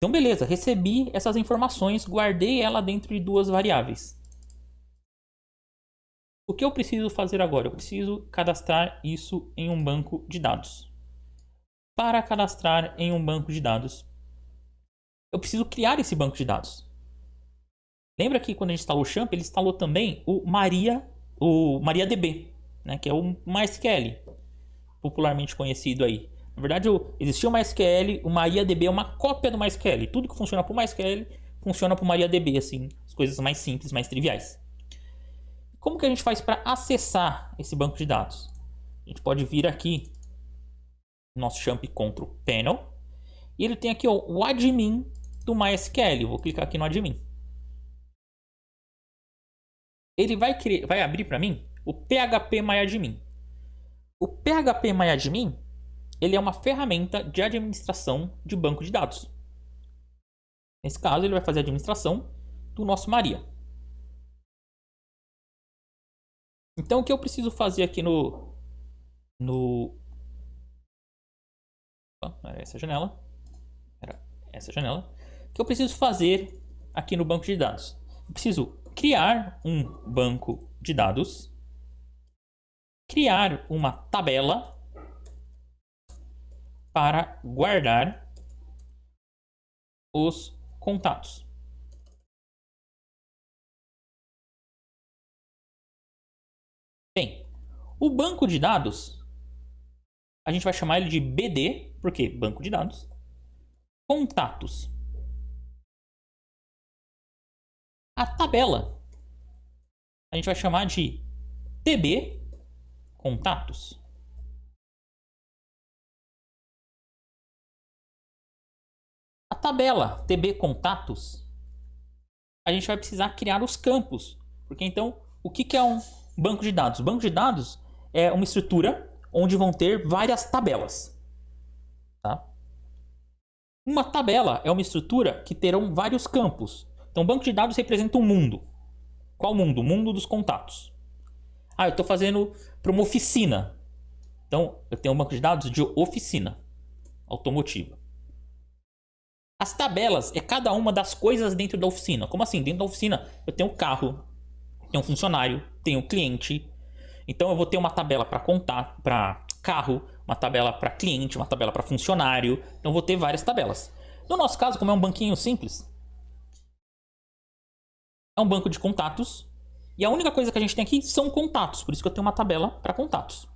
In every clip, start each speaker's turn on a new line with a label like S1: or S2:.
S1: Então, beleza, recebi essas informações, guardei ela dentro de duas variáveis. O que eu preciso fazer agora? Eu preciso cadastrar isso em um banco de dados. Para cadastrar em um banco de dados, eu preciso criar esse banco de dados. Lembra que quando a gente instalou o Champ, ele instalou também o MariaDB, né, que é o MySQL, popularmente conhecido aí. Na verdade, existia o MySQL, o MariaDB é uma cópia do MySQL. Tudo que funciona para o MySQL funciona para o MariaDB, assim, as coisas mais simples, mais triviais. Como que a gente faz para acessar esse banco de dados? A gente pode vir aqui no nosso Champ Control Panel e ele tem aqui ó, o admin do MySQL. Eu vou clicar aqui no admin. Ele vai abrir para mim o phpMyAdmin. O phpMyAdmin ele é uma ferramenta de administração de banco de dados. Nesse caso, ele vai fazer a administração do nosso Maria. Então, o que eu preciso fazer aqui não era essa janela. Era essa janela. O que eu preciso fazer aqui no banco de dados? Eu preciso criar um banco de dados, criar uma tabela para guardar os contatos. Bem, o banco de dados, a gente vai chamar ele de BD, porque banco de dados, contatos. A tabela, a gente vai chamar de TB, contatos. A tabela TB contatos, a gente vai precisar criar os campos. Porque então, o que é um banco de dados? Banco de dados é uma estrutura onde vão ter várias tabelas. Tá? Uma tabela é uma estrutura que terão vários campos. Então, banco de dados representa um mundo. Qual mundo? O mundo dos contatos. Ah, eu estou fazendo para uma oficina. Então, eu tenho um banco de dados de oficina automotiva. As tabelas é cada uma das coisas dentro da oficina. Como assim? Dentro da oficina eu tenho um carro, tenho um funcionário, tenho um cliente. Então eu vou ter uma tabela para contar, para carro, uma tabela para cliente, uma tabela para funcionário. Então eu vou ter várias tabelas. No nosso caso, como é um banquinho simples, é um banco de contatos. E a única coisa que a gente tem aqui são contatos. Por isso que eu tenho uma tabela para contatos.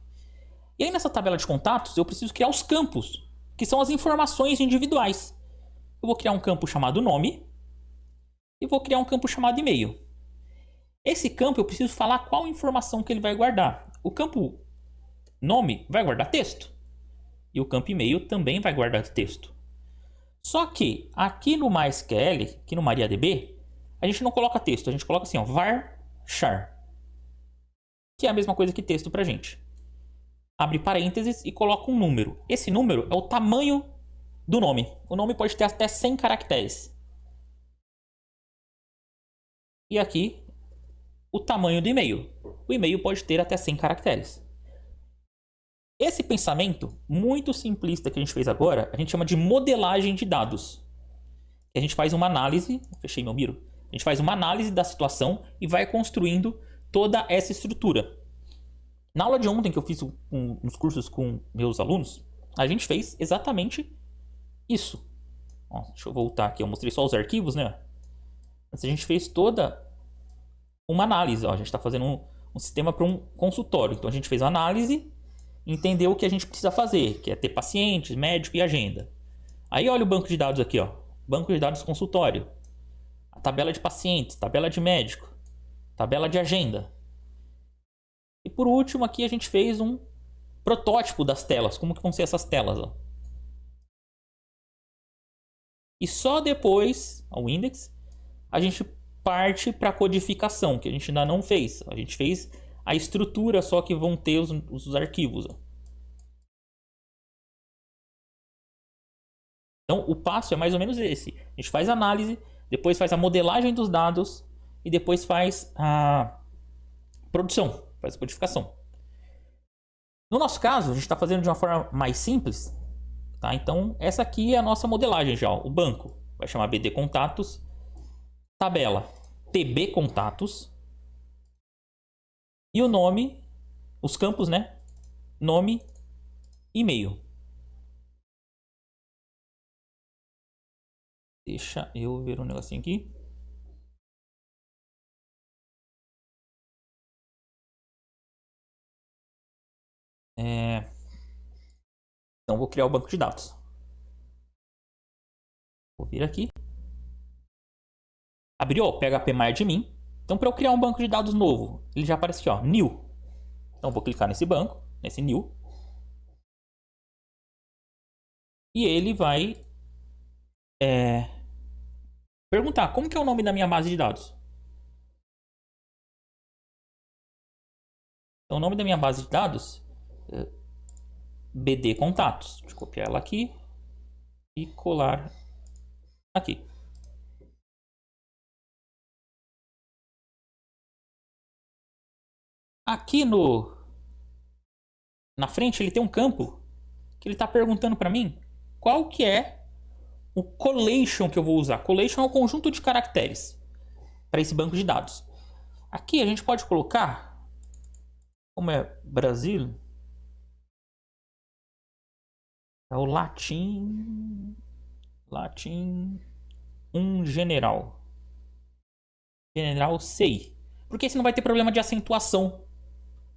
S1: E aí nessa tabela de contatos eu preciso criar os campos, que são as informações individuais. Eu vou criar um campo chamado nome e vou criar um campo chamado e-mail. Esse campo eu preciso falar qual informação que ele vai guardar. O campo nome vai guardar texto e o campo e-mail também vai guardar texto. Só que aqui no MySQL, aqui no MariaDB, a gente não coloca texto, a gente coloca assim, ó, varchar, que é a mesma coisa que texto pra gente. Abre parênteses e coloca um número. Esse número é o tamanho do nome. O nome pode ter até 100 caracteres. E aqui, o tamanho do e-mail. O e-mail pode ter até 100 caracteres. Esse pensamento muito simplista que a gente fez agora, a gente chama de modelagem de dados. A gente faz uma análise, fechei meu miro, a gente faz uma análise da situação e vai construindo toda essa estrutura. Na aula de ontem que eu fiz nos cursos com meus alunos, a gente fez exatamente isso. Ó, deixa eu voltar aqui, eu mostrei só os arquivos, né? Mas a gente fez toda uma análise. Ó, a gente está fazendo um sistema para um consultório. Então a gente fez a análise, entendeu o que a gente precisa fazer, que é ter pacientes, médico e agenda. Aí olha o banco de dados aqui, ó. Banco de dados consultório. A tabela de pacientes, tabela de médico, tabela de agenda. E por último aqui a gente fez um protótipo das telas. Como que vão ser essas telas, ó. E só depois, ao index, a gente parte para a codificação, que a gente ainda não fez. A gente fez a estrutura, só que vão ter os arquivos. Então, o passo é mais ou menos esse. A gente faz a análise, depois faz a modelagem dos dados e depois faz a produção, faz a codificação. No nosso caso, a gente está fazendo de uma forma mais simples. Tá? Então, essa aqui é a nossa modelagem já, ó, o banco. vai chamar BD Contatos, tabela TB Contatos, e o nome, os campos, né? Nome, e-mail. Deixa eu ver um negocinho aqui. Então vou criar o banco de dados. Vou vir aqui. Abriu o phpMyAdmin. Então para eu criar um banco de dados novo, ele já aparece aqui, ó, new. Então vou clicar nesse banco, nesse new. E ele vai perguntar como que é o nome da minha base de dados. Então o nome da minha base de dados é BD Contatos. Deixa eu copiar ela aqui e colar aqui. Aqui na frente ele tem um campo que ele está perguntando para mim qual que é o collation que eu vou usar. Collation é um conjunto de caracteres para esse banco de dados. Aqui a gente pode colocar, como é Brasil, é o latim 1 general. General sei. Porque senão vai ter problema de acentuação.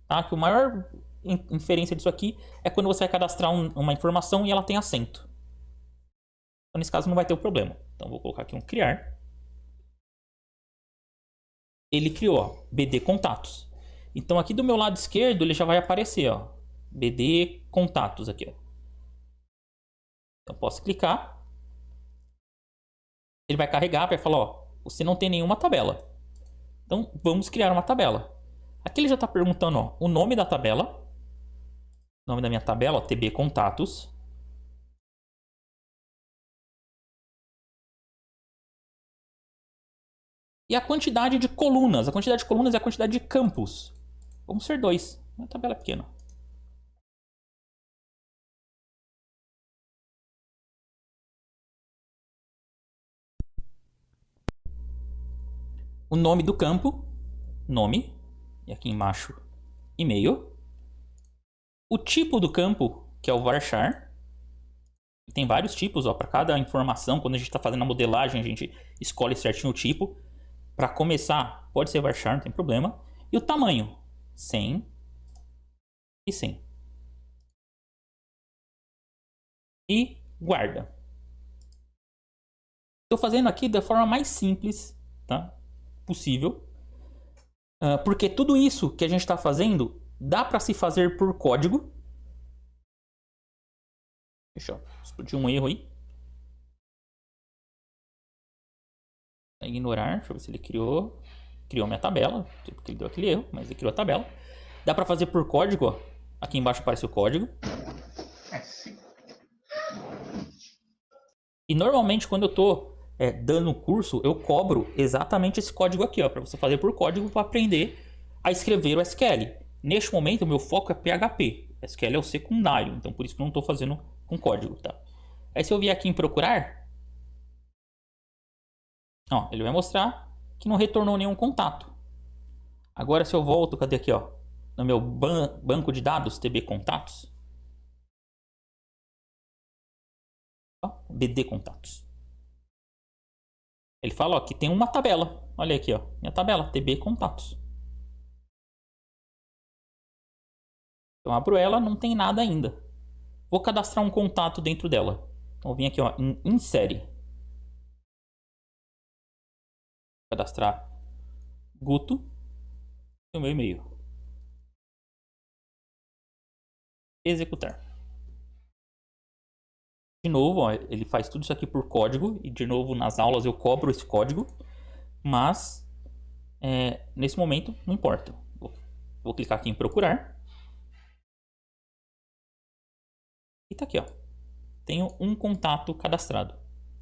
S1: Tá? Que o maior inferência disso aqui é quando você vai cadastrar uma informação e ela tem acento. Então, nesse caso não vai ter o problema. Então vou colocar aqui um criar. Ele criou, ó, BD Contatos. Então aqui do meu lado esquerdo ele já vai aparecer, ó, BD Contatos aqui, ó. Então posso clicar. Ele vai carregar, vai falar, ó, você não tem nenhuma tabela. Então vamos criar uma tabela. Aqui ele já está perguntando, ó, o nome da tabela. O nome da minha tabela, ó, TB Contatos. E a quantidade de colunas. A quantidade de colunas é a quantidade de campos. Vamos ser 2. Uma tabela pequena. O nome do campo, nome, e aqui embaixo, e-mail. O tipo do campo, que é o varchar. Tem vários tipos, ó, para cada informação. Quando a gente está fazendo a modelagem, a gente escolhe certinho o tipo. Para começar, pode ser varchar, não tem problema. E o tamanho, 100 e 100. E guarda. Estou fazendo aqui da forma mais simples, tá, possível. Porque tudo isso que a gente está fazendo dá para se fazer por código. Deixa eu explodir um erro aí. Ignorar, deixa eu ver se ele criou minha tabela, não sei porque ele deu aquele erro, mas ele criou a tabela. Dá para fazer por código, ó. Aqui embaixo aparece o código. E normalmente quando eu tô dando curso, eu cobro exatamente esse código aqui, ó, para você fazer por código para aprender a escrever o SQL. Neste momento, o meu foco é PHP. SQL é o secundário, então por isso que eu não estou fazendo com código, tá? Aí se eu vier aqui em procurar, ó, ele vai mostrar que não retornou nenhum contato. Agora se eu volto, cadê aqui, ó, no meu banco de dados TB Contatos, ó, BD Contatos. Ele fala, ó, que tem uma tabela. Olha aqui, ó, minha tabela TB Contatos. Então abro ela, não tem nada ainda. Vou cadastrar um contato dentro dela. Então eu vim aqui, ó, em insere. Cadastrar Guto e o meu e-mail. Executar. De novo, ó, ele faz tudo isso aqui por código. E de novo, nas aulas eu cobro esse código. Mas, nesse momento, não importa. Vou clicar aqui em procurar. E tá aqui, ó. Tenho um contato cadastrado.